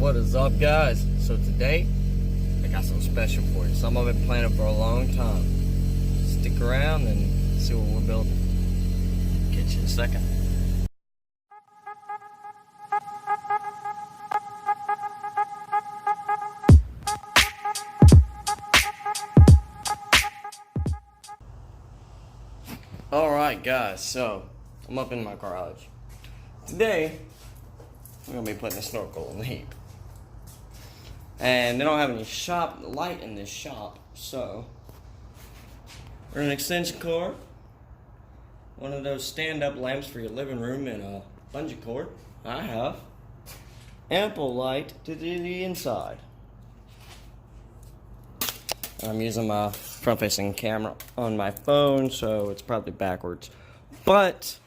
What is up, guys? So today I got something special for you. Something I've been planning for a long time. Stick around and see what we're building. Catch you in a second. Alright guys, so I'm up in my garage. Today I'm gonna be putting a snorkel in the heap. And they don't have any shop light in this shop, so we're an extension cord, one of those stand-up lamps for your living room, and a bungee cord. I have ample light to the inside. I'm using my front-facing camera on my phone, so it's probably backwards. But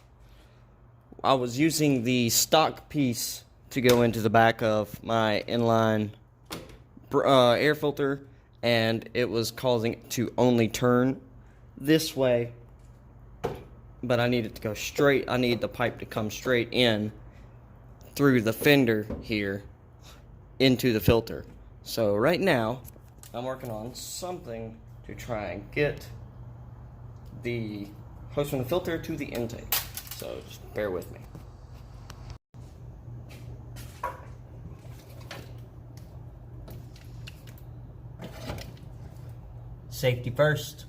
I was using the stock piece to go into the back of my inline air filter, and it was causing it to only turn this way. But I need it to go straight. I need the pipe to come straight in through the fender here into the filter. So right now I'm working on something to try and get the hose from the filter to the intake. So just bear with me. Safety first.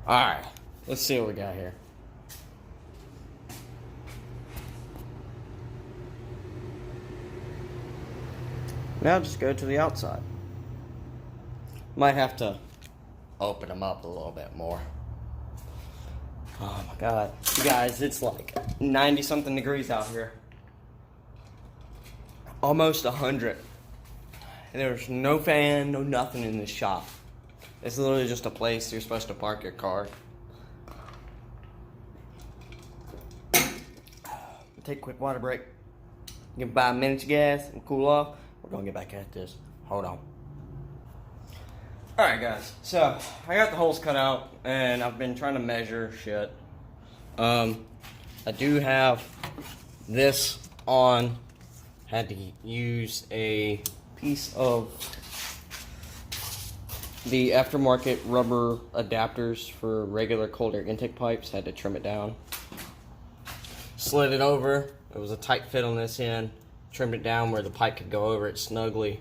Alright, let's see what we got here. Now just go to the outside. Might have to open them up a little bit more. Oh my god. You guys, it's like 90 something degrees out here. Almost 100. And there's no fan, no nothing in this shop. It's literally just a place you're supposed to park your car. Take a quick water break. Give 5 minutes of gas and cool off. We're gonna get back at this. Hold on. Alright guys, so I got the holes cut out and I've been trying to measure shit. I do have this on. Had to use a piece of the aftermarket rubber adapters for regular cold air intake pipes. Had to trim it down. Slid it over. It was a tight fit on this end. Trimmed it down where the pipe could go over it snugly.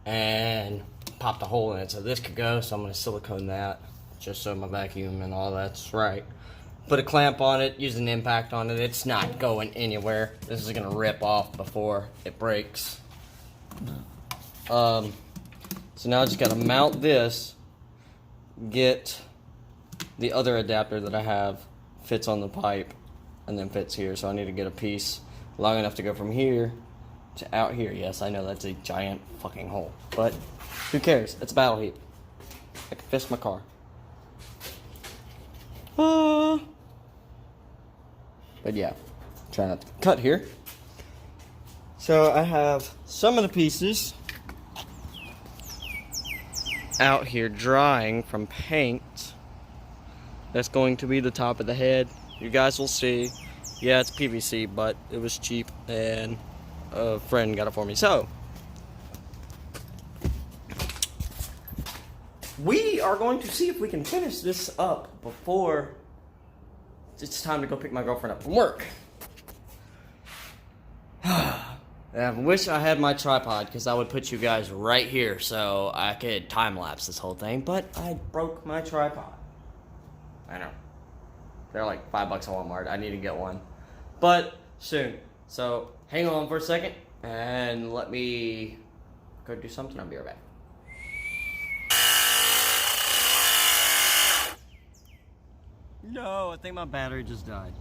And popped a hole in it so this could go. So I'm going to silicone that just so my vacuum and all that's right. Put a clamp on it. Use an impact on it. It's not going anywhere. This is going to rip off before it breaks. So now I just got to mount this, get the other adapter that I have, fits on the pipe, and then fits here. So I need to get a piece long enough to go from here to out here. Yes, I know that's a giant fucking hole, but who cares? It's a battle heap. I can fix my car. But yeah, try not to cut here. So I have some of the pieces out here drying from paint. That's going to be the top of the head. You guys will see. Yeah, it's PVC, but it was cheap and a friend got it for me. So we are going to see if we can finish this up before it's time to go pick my girlfriend up from work. I wish I had my tripod because I would put you guys right here so I could time-lapse this whole thing, but I broke my tripod. I know. They're like $5 at Walmart. I need to get one. But soon. So hang on for a second and let me go do something. I'll be right back. No, I think my battery just died.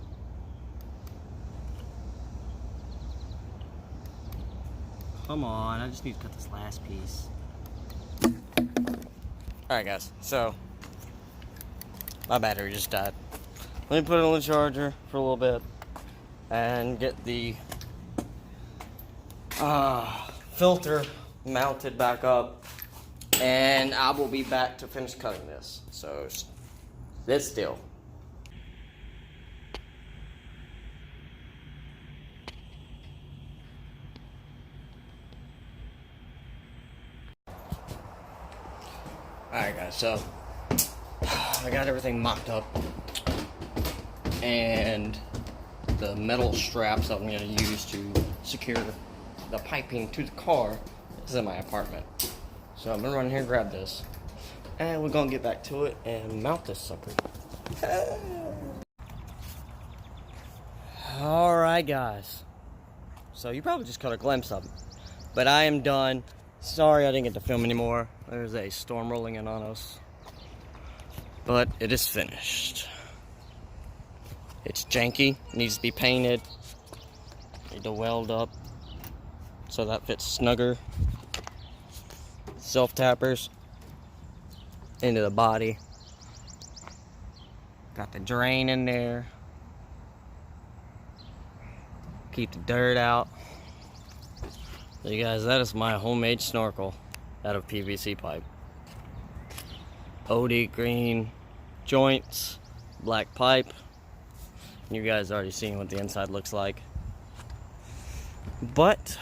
Come on, I just need to cut this last piece. Alright guys, so my battery just died. Let me put it on the charger for a little bit and get the filter mounted back up, and I will be back to finish cutting this. So sit still. Alright guys, so I got everything mocked up, and the metal straps I'm going to use to secure the piping to the car is in my apartment. So I'm going to run here and grab this, and we're going to get back to it and mount this sucker. Alright guys, so you probably just caught a glimpse of it, but I am done. Sorry I didn't get to film anymore. There's a storm rolling in on us. But it is finished. It's janky, needs to be painted. Need to weld up so that fits snugger. Self-tappers into the body. Got the drain in there. Keep the dirt out. So you guys, that is my homemade snorkel out of PVC pipe. OD green joints, black pipe. You guys already seen what the inside looks like. But,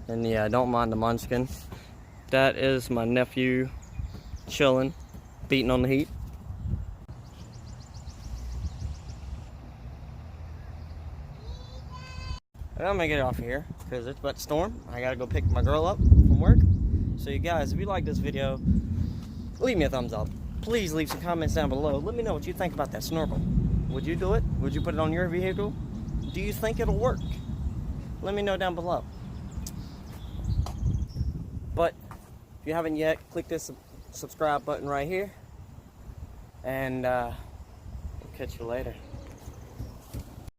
and yeah, don't mind the munchkin. That is my nephew chilling, beating on the heat. And I'm gonna get off here because it's about to storm. I gotta go pick my girl up from work. So you guys, if you like this video, leave me a thumbs up. Please leave some comments down below. Let me know what you think about that snorkel. Would you do it? Would you put it on your vehicle? Do you think it'll work? Let me know down below. But if you haven't yet, click this subscribe button right here. And we'll catch you later.